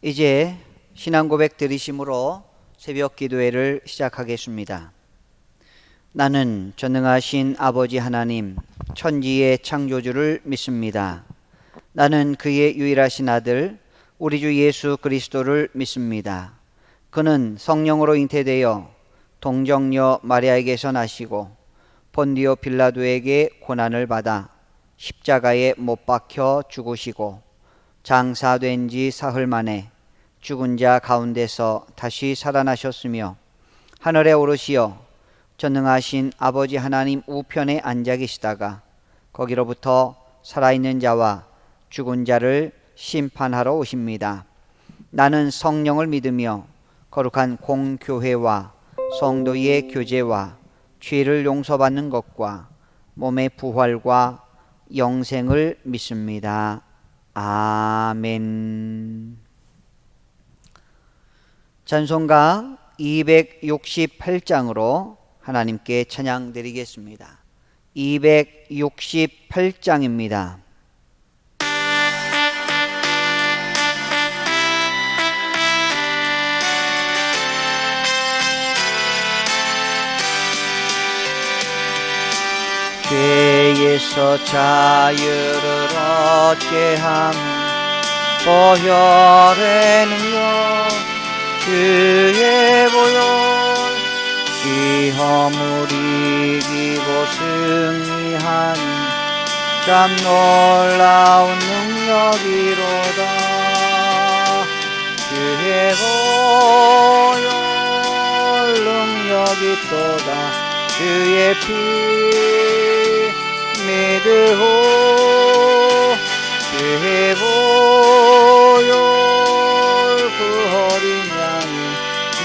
이제 신앙 고백 드리심으로 새벽 기도회를 시작하겠습니다. 나는 전능하신 아버지 하나님, 천지의 창조주를 믿습니다. 나는 그의 유일하신 아들, 우리 주 예수 그리스도를 믿습니다. 그는 성령으로 잉태되어 동정녀 마리아에게서 나시고 본디오 빌라도에게 고난을 받아 십자가에 못 박혀 죽으시고 장사된 지 사흘 만에 죽은 자 가운데서 다시 살아나셨으며 하늘에 오르시어 전능하신 아버지 하나님 우편에 앉아 계시다가 거기로부터 살아있는 자와 죽은 자를 심판하러 오십니다. 나는 성령을 믿으며 거룩한 공교회와 성도의 교제와 죄를 용서받는 것과 몸의 부활과 영생을 믿습니다. 아멘. 찬송가 268장으로 하나님께 찬양 드리겠습니다. 268장입니다. 죄에서 자유를 얻게 함 보혈의 능력 주의 보혈 시험을 이기고 승리한 참 놀라운 능력이로다. 주의 보혈 능력이 또다. 주의 피 믿으오. 주의 보혈 그 어린 양이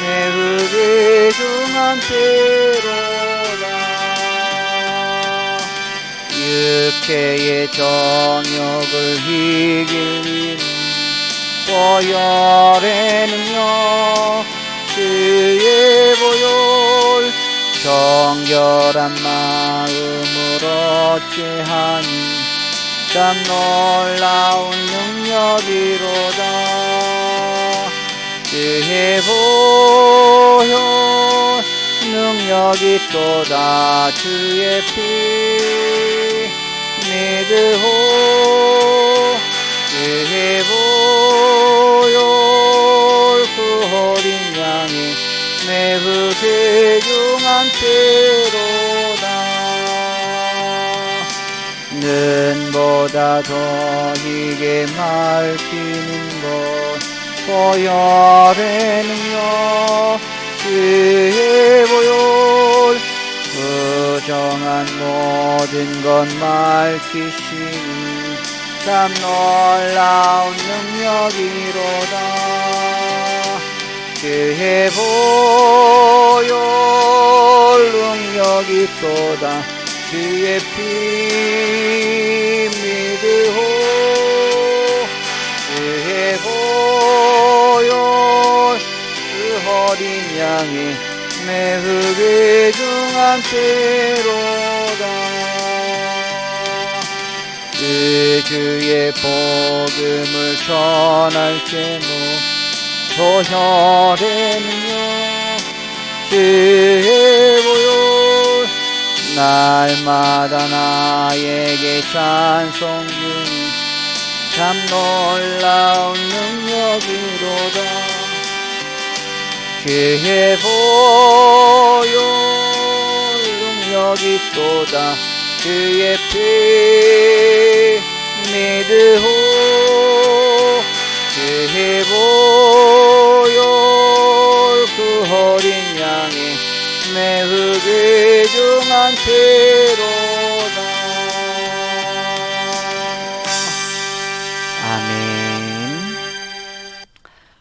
매우 귀중한 피로다. 육체의 정욕을 이길 힘 보혈의 능력 주의 보혈 정결한 마음을 얻게 하니 참 놀라운 능력이로다. 주의 보혈 능력이 또다. 주의 피 믿으오. 주의 보혈 그 어린 양이 매우 귀중한 피로다. 눈보다 더 이게 맑히는 것 보혈의 능력 주의 보혈 부정한 모든 것 맑히시니 참 놀라운 능력이로다. 주의 보혈 능력이 또다. 주의 피 믿으오. 주의 보혈 그 어린 양이 매우 귀중한 피로다. 그 주의 복음을 전할 제목 보혈의 능력 주의 보혈 날마다 나에게 찬송 중인 참 놀라운 능력이로다. 주의 보혈 능력이 또다. 주의 피 믿으오. 주의 보혈 그 어린 양이 매우 귀중한 피로다. 아멘.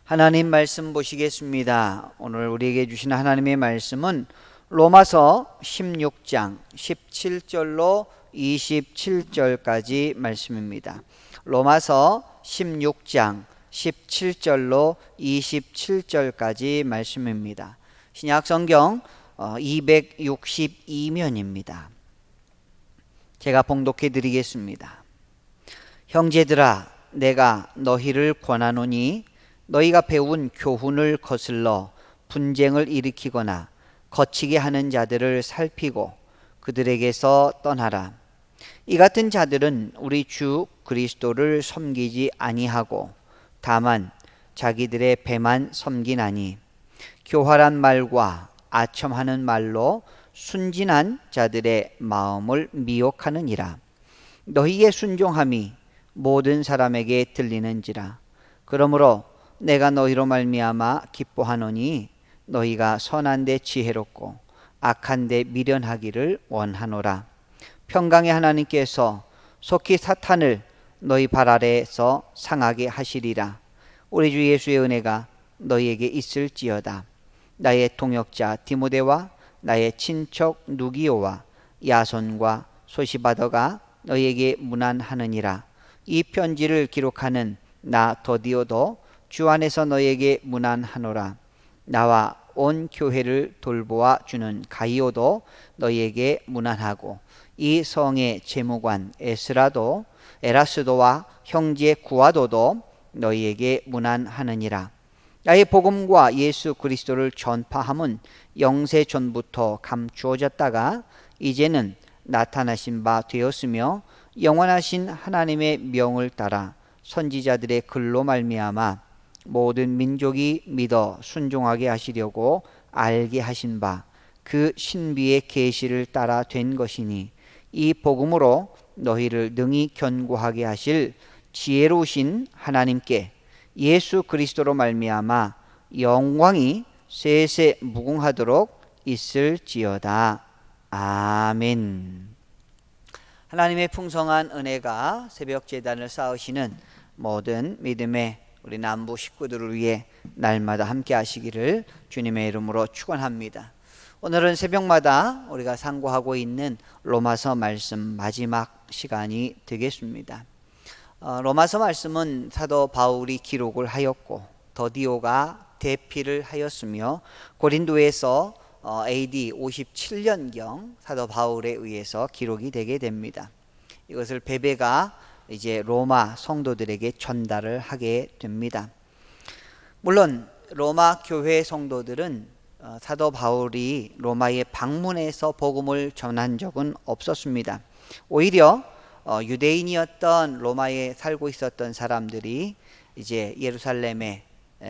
하나님 말씀 보시겠습니다. 오늘 우리에게 주신 하나님의 말씀은 로마서 16장 17절로 27절까지 말씀입니다. 로마서 16장 17절로 27절까지 말씀입니다. 신약성경 262면입니다. 제가 봉독해 드리겠습니다. 형제들아, 내가 너희를 권하노니 너희가 배운 교훈을 거슬러 분쟁을 일으키거나 거치게 하는 자들을 살피고 그들에게서 떠나라. 이 같은 자들은 우리 주 그리스도를 섬기지 아니하고 다만 자기들의 배만 섬기나니 교활한 말과 아첨하는 말로 순진한 자들의 마음을 미혹하느니라. 너희의 순종함이 모든 사람에게 들리는지라. 그러므로 내가 너희로 말미암아 기뻐하노니 너희가 선한 데 지혜롭고 악한 데 미련하기를 원하노라. 평강의 하나님께서 속히 사탄을 너희 발 아래에서 상하게 하시리라. 우리 주 예수의 은혜가 너희에게 있을지어다. 나의 동역자 디모데와 나의 친척 누기오와 야손과 소시바더가 너희에게 문안하느니라. 이 편지를 기록하는 나 더디오도 주 안에서 너희에게 문안하노라. 나와 온 교회를 돌보아 주는 가이오도 너희에게 문안하고 이 성의 재무관 에라스도와 형제 구아도도 너희에게 문안하느니라. 나의 복음과 예수 그리스도를 전파함은 영세 전부터 감추어졌다가 이제는 나타나신 바 되었으며 영원하신 하나님의 명을 따라 선지자들의 글로 말미암아 모든 민족이 믿어 순종하게 하시려고 알게 하신 바 그 신비의 계시를 따라 된 것이니 이 복음으로 너희를 능히 견고하게 하실 지혜로우신 하나님께 예수 그리스도로 말미암아 영광이 세세 무궁하도록 있을지어다. 아멘. 하나님의 풍성한 은혜가 새벽 제단을 쌓으시는 모든 믿음의 우리 남부 식구들을 위해 날마다 함께 하시기를 주님의 이름으로 축원합니다. 오늘은 새벽마다 우리가 상고하고 있는 로마서 말씀 마지막 시간이 되겠습니다. 로마서 말씀은 사도 바울이 기록을 하였고 더디오가 대피를 하였으며 고린도에서 AD 57년경 사도 바울에 의해서 기록이 되게 됩니다. 이것을 베베가 이제 로마 성도들에게 전달을 하게 됩니다. 물론 로마 교회 성도들은 사도 바울이 로마에 방문해서 복음을 전한 적은 없었습니다. 오히려 유대인이었던 로마에 살고 있었던 사람들이 이제 예루살렘의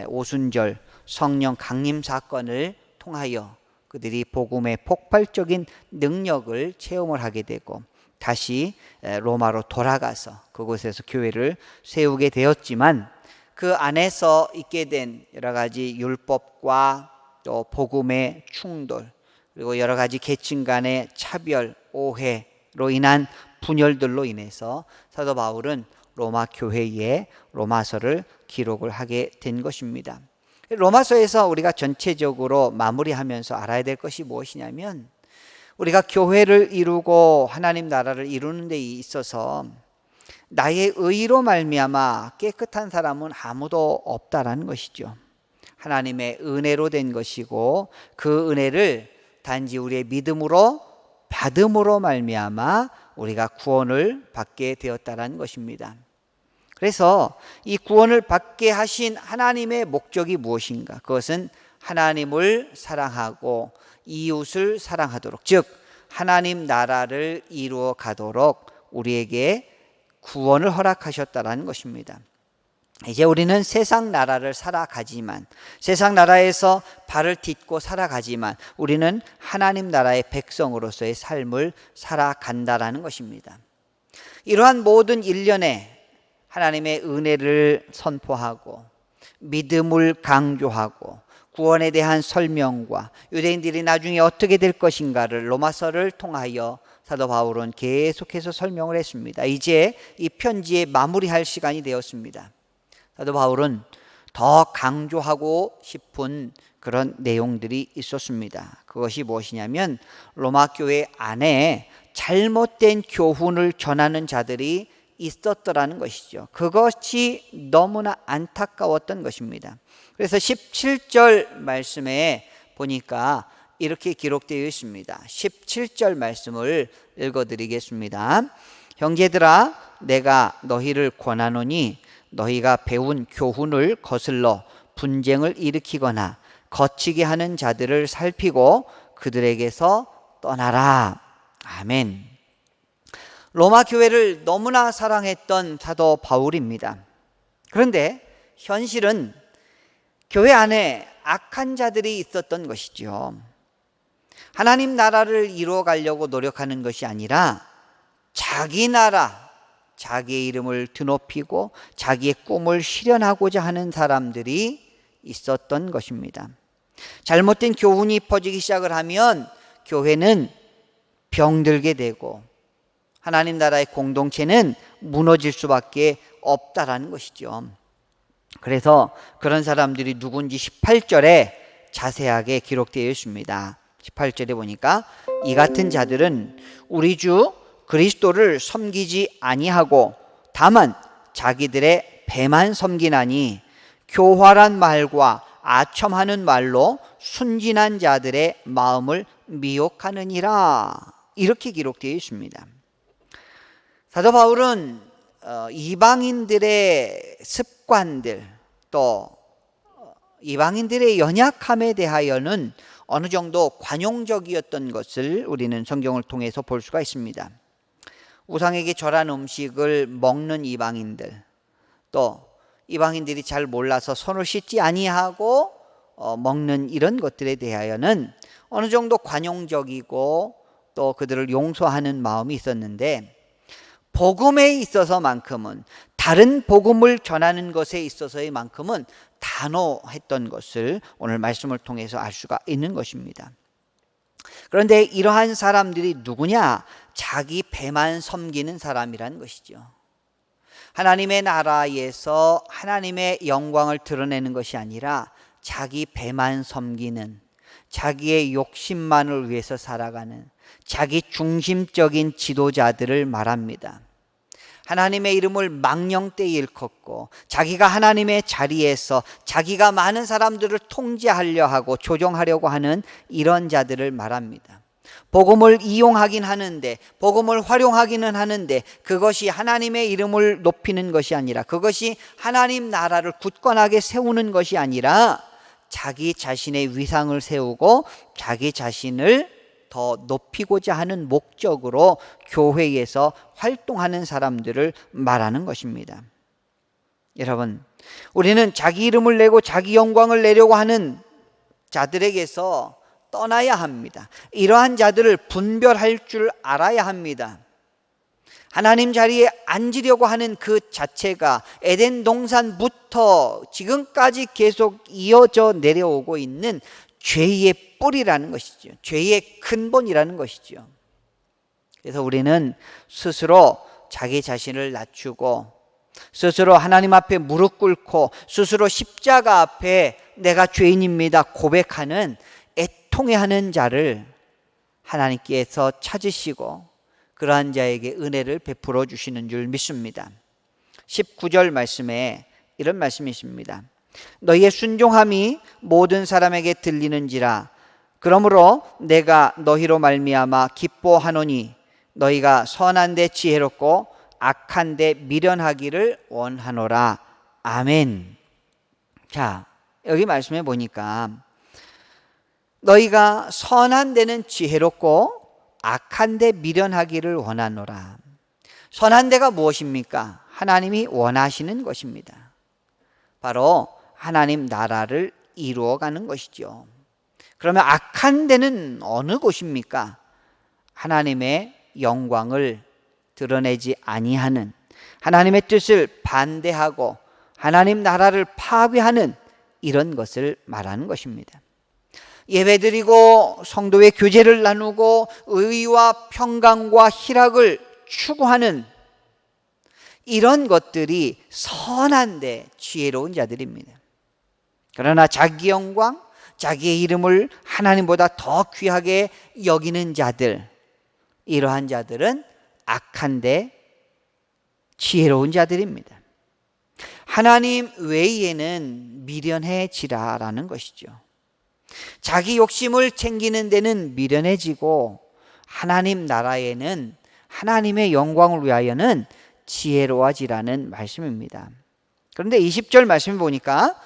오순절 성령 강림 사건을 통하여 그들이 복음의 폭발적인 능력을 체험을 하게 되고 다시 로마로 돌아가서 그곳에서 교회를 세우게 되었지만 그 안에서 있게 된 여러 가지 율법과 또 복음의 충돌 그리고 여러 가지 계층 간의 차별, 오해로 인한 분열들로 인해서 사도 바울은 로마 교회에 로마서를 기록을 하게 된 것입니다. 로마서에서 우리가 전체적으로 마무리하면서 알아야 될 것이 무엇이냐면 우리가 교회를 이루고 하나님 나라를 이루는 데 있어서 나의 의로 말미암아 깨끗한 사람은 아무도 없다라는 것이죠. 하나님의 은혜로 된 것이고 그 은혜를 단지 우리의 믿음으로 받음으로 말미암아 우리가 구원을 받게 되었다라는 것입니다. 그래서 이 구원을 받게 하신 하나님의 목적이 무엇인가? 그것은 하나님을 사랑하고 이웃을 사랑하도록, 즉 하나님 나라를 이루어 가도록 우리에게 구원을 허락하셨다라는 것입니다. 이제 우리는 세상 나라를 살아가지만, 세상 나라에서 발을 딛고 살아가지만 우리는 하나님 나라의 백성으로서의 삶을 살아간다라는 것입니다. 이러한 모든 일련에 하나님의 은혜를 선포하고 믿음을 강조하고 구원에 대한 설명과 유대인들이 나중에 어떻게 될 것인가를 로마서를 통하여 사도 바울은 계속해서 설명을 했습니다. 이제 이 편지에 마무리할 시간이 되었습니다. 사도 바울은 더 강조하고 싶은 그런 내용들이 있었습니다. 그것이 무엇이냐면 로마 교회 안에 잘못된 교훈을 전하는 자들이 있었더라는 것이죠. 그것이 너무나 안타까웠던 것입니다. 그래서 17절 말씀에 보니까 이렇게 기록되어 있습니다. 17절 말씀을 읽어드리겠습니다. 형제들아, 내가 너희를 권하노니 너희가 배운 교훈을 거슬러 분쟁을 일으키거나 거치게 하는 자들을 살피고 그들에게서 떠나라. 아멘. 로마 교회를 너무나 사랑했던 사도 바울입니다. 그런데 현실은 교회 안에 악한 자들이 있었던 것이죠. 하나님 나라를 이루어 가려고 노력하는 것이 아니라 자기 나라, 자기의 이름을 드높이고 자기의 꿈을 실현하고자 하는 사람들이 있었던 것입니다. 잘못된 교훈이 퍼지기 시작을 하면 교회는 병들게 되고 하나님 나라의 공동체는 무너질 수밖에 없다라는 것이죠. 그래서 그런 사람들이 누군지 18절에 자세하게 기록되어 있습니다. 18절에 보니까 이 같은 자들은 우리 주 그리스도를 섬기지 아니하고 다만 자기들의 배만 섬기나니 교활한 말과 아첨하는 말로 순진한 자들의 마음을 미혹하느니라. 이렇게 기록되어 있습니다. 사도 바울은 이방인들의 습관들 또 이방인들의 연약함에 대하여는 어느 정도 관용적이었던 것을 우리는 성경을 통해서 볼 수가 있습니다. 우상에게 절한 음식을 먹는 이방인들, 또 이방인들이 잘 몰라서 손을 씻지 아니하고 먹는 이런 것들에 대하여는 어느 정도 관용적이고 또 그들을 용서하는 마음이 있었는데, 복음에 있어서만큼은, 다른 복음을 전하는 것에 있어서만큼은 단호했던 것을 오늘 말씀을 통해서 알 수가 있는 것입니다. 그런데 이러한 사람들이 누구냐? 자기 배만 섬기는 사람이라는 것이죠. 하나님의 나라에서 하나님의 영광을 드러내는 것이 아니라 자기 배만 섬기는, 자기의 욕심만을 위해서 살아가는 자기 중심적인 지도자들을 말합니다. 하나님의 이름을 망령되이 일컫고 자기가 하나님의 자리에서 자기가 많은 사람들을 통제하려 하고 조종하려고 하는 이런 자들을 말합니다. 복음을 이용하긴 하는데, 복음을 활용하기는 하는데 그것이 하나님의 이름을 높이는 것이 아니라, 그것이 하나님 나라를 굳건하게 세우는 것이 아니라 자기 자신의 위상을 세우고 자기 자신을 더 높이고자 하는 목적으로 교회에서 활동하는 사람들을 말하는 것입니다. 여러분, 우리는 자기 이름을 내고 자기 영광을 내려고 하는 자들에게서 떠나야 합니다. 이러한 자들을 분별할 줄 알아야 합니다. 하나님 자리에 앉으려고 하는 그 자체가 에덴 동산부터 지금까지 계속 이어져 내려오고 있는 죄의 뿌리라는 것이죠. 죄의 근본이라는 것이죠. 그래서 우리는 스스로 자기 자신을 낮추고, 스스로 하나님 앞에 무릎 꿇고, 스스로 십자가 앞에 내가 죄인입니다 고백하는, 애통해하는 자를 하나님께서 찾으시고 그러한 자에게 은혜를 베풀어 주시는 줄 믿습니다. 19절 말씀에 이런 말씀이 있습니다. 너희의 순종함이 모든 사람에게 들리는지라. 그러므로 내가 너희로 말미암아 기뻐하노니 너희가 선한 데 지혜롭고 악한 데 미련하기를 원하노라. 아멘. 자, 여기 말씀해 보니까 너희가 선한 데는 지혜롭고 악한 데 미련하기를 원하노라. 선한 데가 무엇입니까? 하나님이 원하시는 것입니다. 바로 하나님 나라를 이루어가는 것이죠. 그러면 악한 데는 어느 곳입니까? 하나님의 영광을 드러내지 아니하는, 하나님의 뜻을 반대하고 하나님 나라를 파괴하는 이런 것을 말하는 것입니다. 예배드리고 성도의 교제를 나누고 의와 평강과 희락을 추구하는 이런 것들이 선한데 지혜로운 자들입니다. 그러나 자기 영광, 자기의 이름을 하나님보다 더 귀하게 여기는 자들, 이러한 자들은 악한데 지혜로운 자들입니다. 하나님 외에는 미련해지라라는 것이죠. 자기 욕심을 챙기는 데는 미련해지고 하나님 나라에는, 하나님의 영광을 위하여는 지혜로워지라는 말씀입니다. 그런데 20절 말씀을 보니까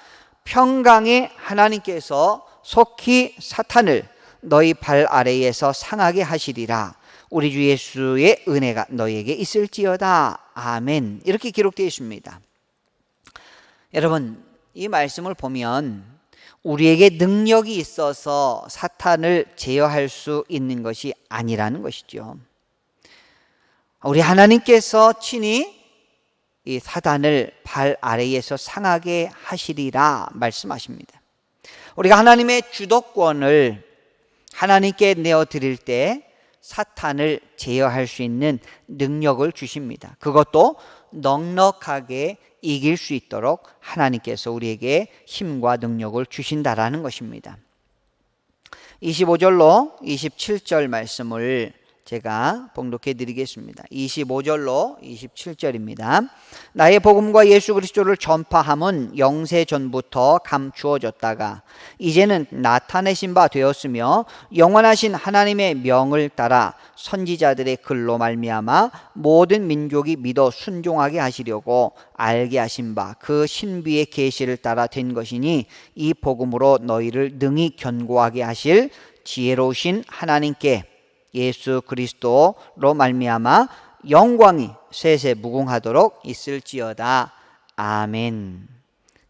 평강의 하나님께서 속히 사탄을 너희 발 아래에서 상하게 하시리라. 우리 주 예수의 은혜가 너희에게 있을지어다. 아멘. 이렇게 기록되어 있습니다. 여러분, 이 말씀을 보면 우리에게 능력이 있어서 사탄을 제어할 수 있는 것이 아니라는 것이죠. 우리 하나님께서 친히 이 사단을 발 아래에서 상하게 하시리라 말씀하십니다. 우리가 하나님의 주도권을 하나님께 내어드릴 때 사탄을 제어할 수 있는 능력을 주십니다. 그것도 넉넉하게 이길 수 있도록 하나님께서 우리에게 힘과 능력을 주신다라는 것입니다. 25절로 27절 말씀을 제가 봉독해 드리겠습니다. 25절로 27절입니다. 나의 복음과 예수 그리스도를 전파함은 영세 전부터 감추어졌다가 이제는 나타내신 바 되었으며 영원하신 하나님의 명을 따라 선지자들의 글로 말미암아 모든 민족이 믿어 순종하게 하시려고 알게 하신 바 그 신비의 계시를 따라 된 것이니 이 복음으로 너희를 능히 견고하게 하실 지혜로우신 하나님께 예수 그리스도로 말미암아 영광이 세세 무궁하도록 있을지어다. 아멘.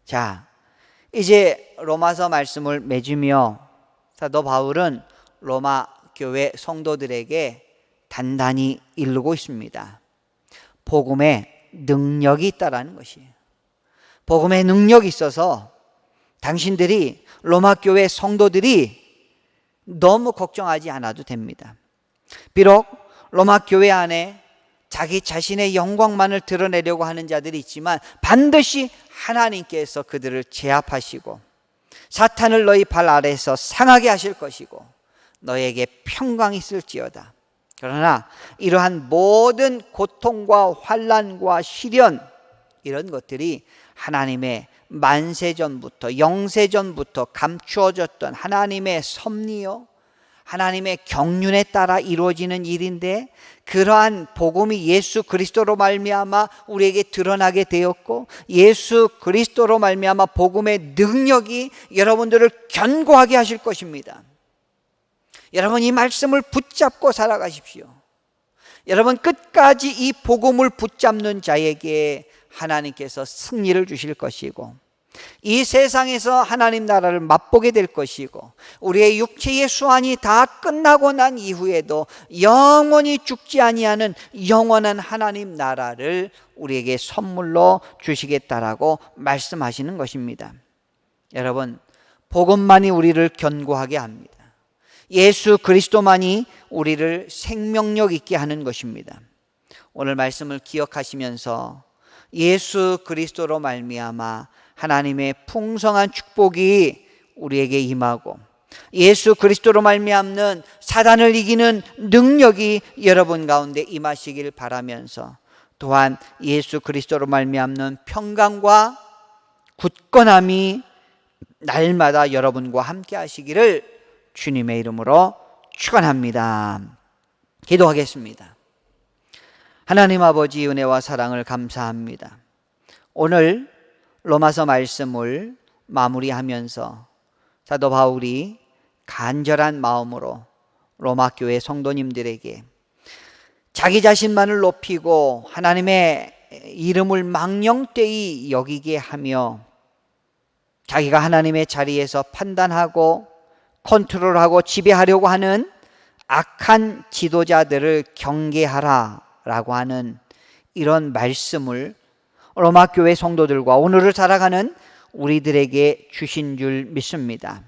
자, 이제 로마서 말씀을 맺으며 사도 바울은 로마 교회 성도들에게 단단히 이르고 있습니다. 복음에 능력이 있다라는 것이에요. 복음에 능력이 있어서 당신들이 로마 교회 성도들이 너무 걱정하지 않아도 됩니다. 비록 로마 교회 안에 자기 자신의 영광만을 드러내려고 하는 자들이 있지만 반드시 하나님께서 그들을 제압하시고 사탄을 너희 발 아래에서 상하게 하실 것이고 너에게 평강이 있을지어다. 그러나 이러한 모든 고통과 환난과 시련 이런 것들이 하나님의 만세전부터 영세전부터 감추어졌던 하나님의 섭리요 하나님의 경륜에 따라 이루어지는 일인데 그러한 복음이 예수 그리스도로 말미암아 우리에게 드러나게 되었고 예수 그리스도로 말미암아 복음의 능력이 여러분들을 견고하게 하실 것입니다. 여러분 이 말씀을 붙잡고 살아가십시오. 여러분 끝까지 이 복음을 붙잡는 자에게 하나님께서 승리를 주실 것이고 이 세상에서 하나님 나라를 맛보게 될 것이고 우리의 육체의 수완이 다 끝나고 난 이후에도 영원히 죽지 아니하는 영원한 하나님 나라를 우리에게 선물로 주시겠다라고 말씀하시는 것입니다. 여러분 복음만이 우리를 견고하게 합니다. 예수 그리스도만이 우리를 생명력 있게 하는 것입니다. 오늘 말씀을 기억하시면서 예수 그리스도로 말미암아 하나님의 풍성한 축복이 우리에게 임하고 예수 그리스도로 말미암는 사단을 이기는 능력이 여러분 가운데 임하시길 바라면서 또한 예수 그리스도로 말미암는 평강과 굳건함이 날마다 여러분과 함께 하시기를 주님의 이름으로 축원합니다. 기도하겠습니다. 하나님 아버지 은혜와 사랑을 감사합니다. 오늘 로마서 말씀을 마무리하면서 사도 바울이 간절한 마음으로 로마 교회 성도님들에게 자기 자신만을 높이고 하나님의 이름을 망령되이 여기게 하며 자기가 하나님의 자리에서 판단하고 컨트롤하고 지배하려고 하는 악한 지도자들을 경계하라라고 하는 이런 말씀을 로마 교회 성도들과 오늘을 살아가는 우리들에게 주신 줄 믿습니다.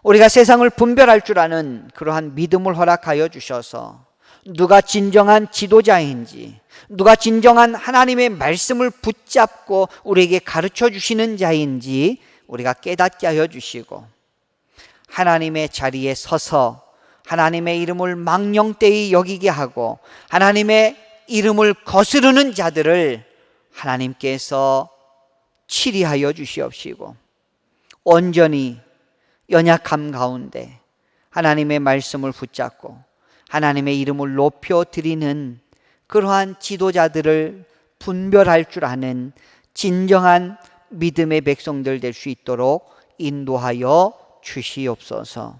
우리가 세상을 분별할 줄 아는 그러한 믿음을 허락하여 주셔서 누가 진정한 지도자인지 누가 진정한 하나님의 말씀을 붙잡고 우리에게 가르쳐 주시는 자인지 우리가 깨닫게 하여 주시고 하나님의 자리에 서서 하나님의 이름을 망령되이 여기게 하고 하나님의 이름을 거스르는 자들을 하나님께서 치리하여 주시옵시고 온전히 연약함 가운데 하나님의 말씀을 붙잡고 하나님의 이름을 높여드리는 그러한 지도자들을 분별할 줄 아는 진정한 믿음의 백성들 될 수 있도록 인도하여 주시옵소서.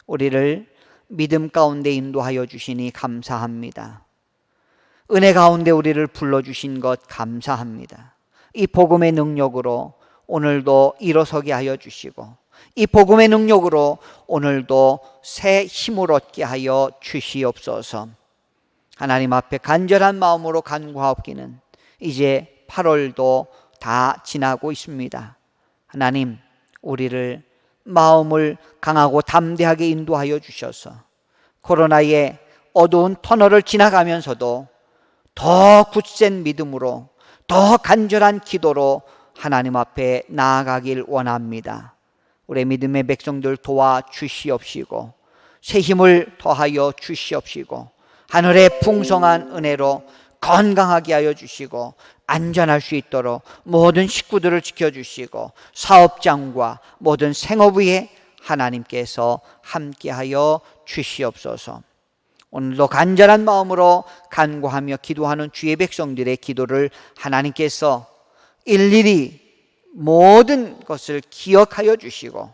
우리를 믿음 가운데 인도하여 주시니 감사합니다. 은혜 가운데 우리를 불러주신 것 감사합니다. 이 복음의 능력으로 오늘도 일어서게 하여 주시고, 이 복음의 능력으로 오늘도 새 힘을 얻게 하여 주시옵소서. 하나님 앞에 간절한 마음으로 간구하옵기는 이제 8월도 다 지나고 있습니다. 하나님, 우리를 마음을 강하고 담대하게 인도하여 주셔서 코로나의 어두운 터널을 지나가면서도 더 굳센 믿음으로, 더 간절한 기도로 하나님 앞에 나아가길 원합니다. 우리 믿음의 백성들 도와 주시옵시고, 새 힘을 더하여 주시옵시고, 하늘의 풍성한 은혜로 건강하게 하여 주시고, 안전할 수 있도록 모든 식구들을 지켜주시고, 사업장과 모든 생업위에 하나님께서 함께하여 주시옵소서. 오늘도 간절한 마음으로 간구하며 기도하는 주의 백성들의 기도를 하나님께서 일일이 모든 것을 기억하여 주시고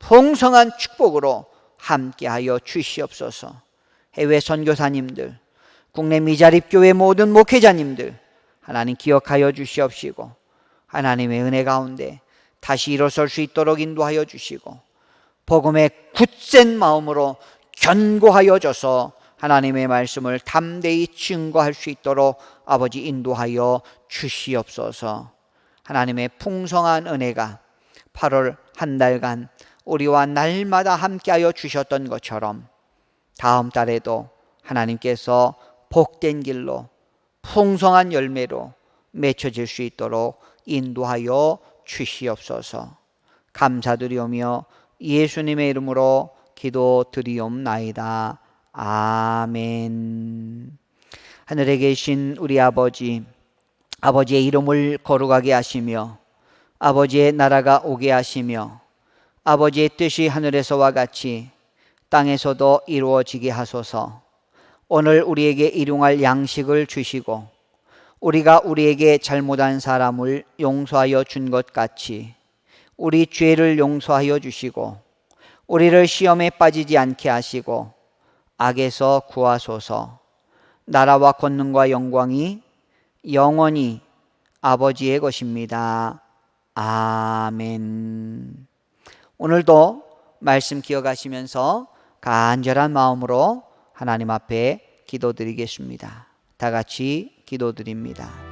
풍성한 축복으로 함께하여 주시옵소서. 해외 선교사님들, 국내 미자립교회 모든 목회자님들 하나님 기억하여 주시옵시고, 하나님의 은혜 가운데 다시 일어설 수 있도록 인도하여 주시고, 복음의 굳센 마음으로 견고하여 져서 하나님의 말씀을 담대히 증거할 수 있도록 아버지 인도하여 주시옵소서. 하나님의 풍성한 은혜가 8월 한 달간 우리와 날마다 함께하여 주셨던 것처럼 다음 달에도 하나님께서 복된 길로 풍성한 열매로 맺혀질 수 있도록 인도하여 주시옵소서. 감사드리오며 예수님의 이름으로 기도드리옵나이다. 아멘. 하늘에 계신 우리 아버지, 아버지의 이름을 거룩하게 하시며 아버지의 나라가 오게 하시며 아버지의 뜻이 하늘에서와 같이 땅에서도 이루어지게 하소서. 오늘 우리에게 일용할 양식을 주시고 우리가 우리에게 잘못한 사람을 용서하여 준 것 같이 우리 죄를 용서하여 주시고 우리를 시험에 빠지지 않게 하시고 악에서 구하소서. 나라와 권능과 영광이 영원히 아버지의 것입니다. 아멘. 오늘도 말씀 기억하시면서 간절한 마음으로 하나님 앞에 기도드리겠습니다. 다 같이 기도드립니다.